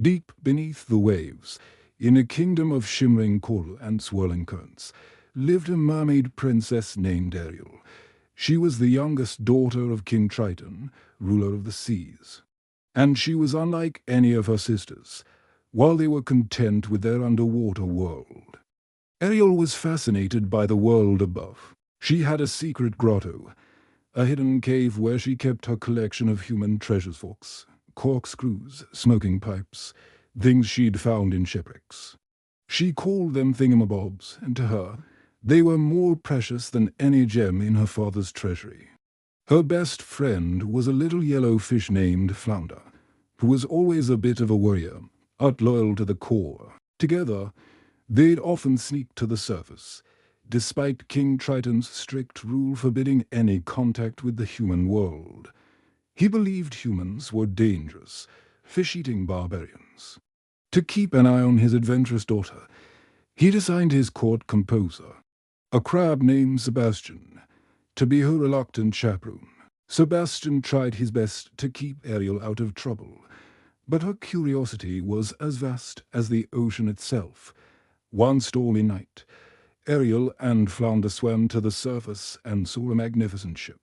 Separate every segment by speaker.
Speaker 1: Deep beneath the waves, in a kingdom of shimmering coral and swirling currents, lived a mermaid princess named Ariel. She was the youngest daughter of King Triton, ruler of the seas. And she was unlike any of her sisters, while they were content with their underwater world. Ariel was fascinated by the world above. She had a secret grotto, a hidden cave where she kept her collection of human treasures, forks, corkscrews, smoking pipes, things she'd found in shipwrecks. She called them thingamabobs, and to her, they were more precious than any gem in her father's treasury. Her best friend was a little yellow fish named Flounder, who was always a bit of a worrier, but loyal to the core. Together, they'd often sneak to the surface, despite King Triton's strict rule forbidding any contact with the human world. He believed humans were dangerous, fish-eating barbarians. To keep an eye on his adventurous daughter, he'd assigned his court composer, a crab named Sebastian, to be her reluctant chaperone. Sebastian tried his best to keep Ariel out of trouble, but her curiosity was as vast as the ocean itself. One stormy night, Ariel and Flounder swam to the surface and saw a magnificent ship.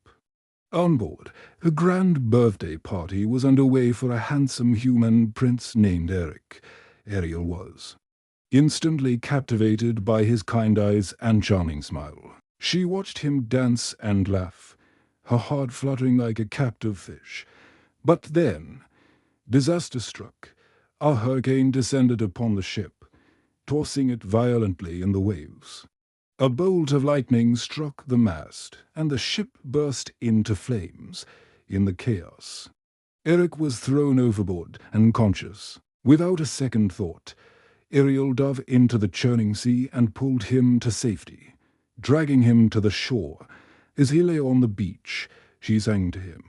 Speaker 1: On board, a grand birthday party was underway for a handsome human prince named Eric. Ariel was instantly captivated by his kind eyes and charming smile. She watched him dance and laugh, her heart fluttering like a captive fish. But then, disaster struck. A hurricane descended upon the ship, tossing it violently in the waves. A bolt of lightning struck the mast, and the ship burst into flames in the chaos. Eric was thrown overboard, unconscious. Without a second thought, Ariel dove into the churning sea and pulled him to safety. Dragging him to the shore, as he lay on the beach, she sang to him,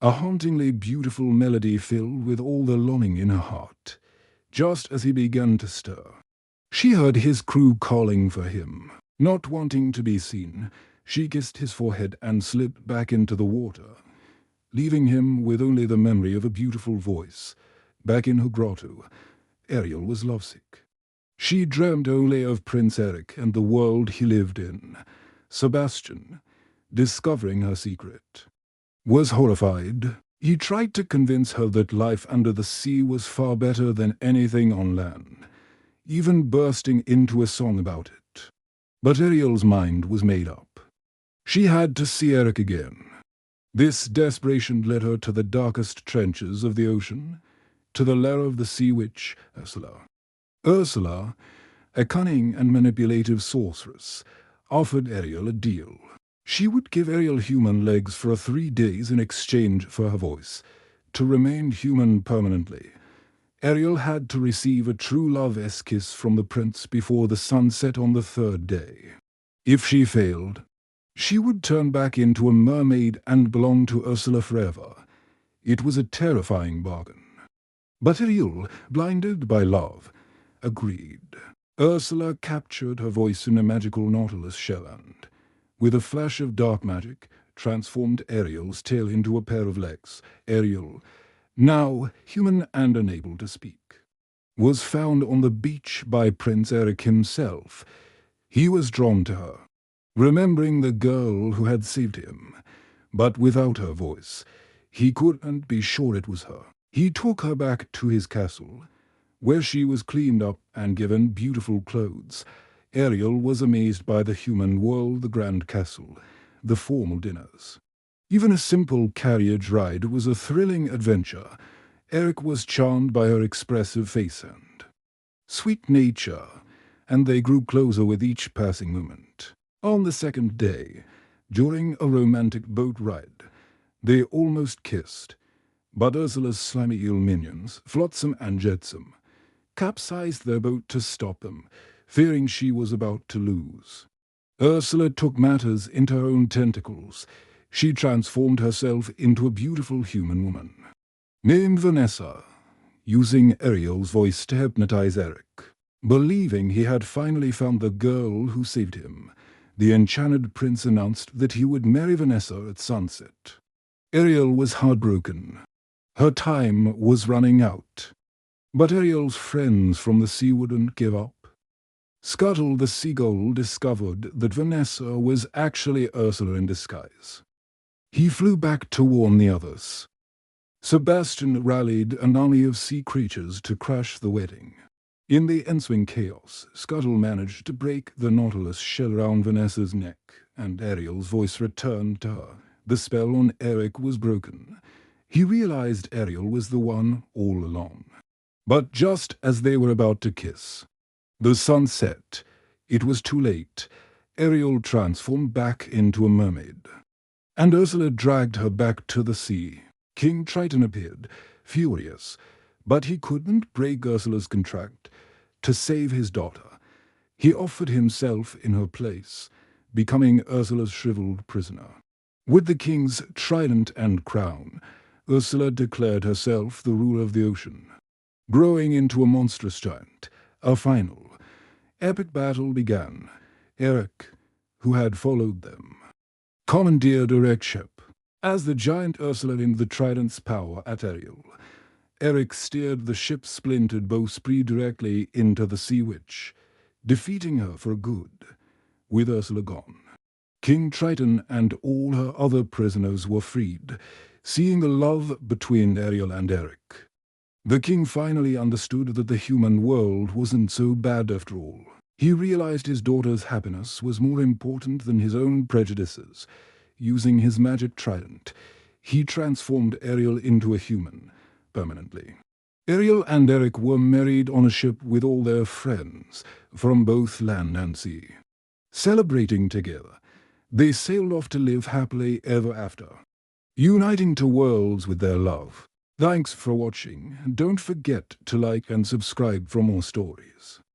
Speaker 1: a hauntingly beautiful melody filled with all the longing in her heart. Just as he began to stir, she heard his crew calling for him. Not wanting to be seen, she kissed his forehead and slipped back into the water, leaving him with only the memory of a beautiful voice. Back in her grotto, Ariel was lovesick. She dreamed only of Prince Eric and the world he lived in. Sebastian, discovering her secret, was horrified. He tried to convince her that life under the sea was far better than anything on land, even bursting into a song about it. But Ariel's mind was made up. She had to see Eric again. This desperation led her to the darkest trenches of the ocean, to the lair of the sea witch, Ursula. Ursula, a cunning and manipulative sorceress, offered Ariel a deal. She would give Ariel human legs for 3 days in exchange for her voice, to remain human permanently. Ariel had to receive a true love kiss from the prince before the sun set on the 3rd day. If she failed, she would turn back into a mermaid and belong to Ursula forever. It was a terrifying bargain. But Ariel, blinded by love, agreed. Ursula captured her voice in a magical nautilus shell and, with a flash of dark magic, transformed Ariel's tail into a pair of legs. Ariel, now human and unable to speak, was found on the beach by Prince Eric himself. He was drawn to her, remembering the girl who had saved him, but without her voice, he couldn't be sure it was her. He took her back to his castle, where she was cleaned up and given beautiful clothes. Ariel was amazed by the human world, the grand castle, the formal dinners. Even a simple carriage ride was a thrilling adventure. Eric was charmed by her expressive face and sweet nature, and they grew closer with each passing moment. On the 2nd day, during a romantic boat ride, they almost kissed, but Ursula's slimy eel minions, Flotsam and Jetsam, capsized their boat to stop them, fearing she was about to lose. Ursula took matters into her own tentacles. She transformed herself into a beautiful human woman, named Vanessa, using Ariel's voice to hypnotize Eric. Believing he had finally found the girl who saved him, the enchanted prince announced that he would marry Vanessa at sunset. Ariel was heartbroken. Her time was running out. But Ariel's friends from the sea wouldn't give up. Scuttle the seagull discovered that Vanessa was actually Ursula in disguise. He flew back to warn the others. Sebastian rallied an army of sea creatures to crash the wedding. In the ensuing chaos, Scuttle managed to break the Nautilus shell around Vanessa's neck, and Ariel's voice returned to her. The spell on Eric was broken. He realized Ariel was the one all along. But just as they were about to kiss, the sun set. It was too late. Ariel transformed back into a mermaid, and Ursula dragged her back to the sea. King Triton appeared, furious, but he couldn't break Ursula's contract to save his daughter. He offered himself in her place, becoming Ursula's shriveled prisoner. With the king's trident and crown, Ursula declared herself the ruler of the ocean. Growing into a monstrous giant, a final, epic battle began. Eric, who had followed them, commandeered a wreck ship. As the giant Ursula aimed the trident's power at Ariel, Eric steered the ship's splintered bowsprit directly into the sea witch, defeating her for good, with Ursula gone. King Triton and all her other prisoners were freed, seeing the love between Ariel and Eric. The king finally understood that the human world wasn't so bad after all. He realized his daughter's happiness was more important than his own prejudices. Using his magic trident, he transformed Ariel into a human, permanently. Ariel and Eric were married on a ship with all their friends, from both land and sea. Celebrating together, they sailed off to live happily ever after, uniting two worlds with their love. Thanks for watching. Don't forget to like and subscribe for more stories.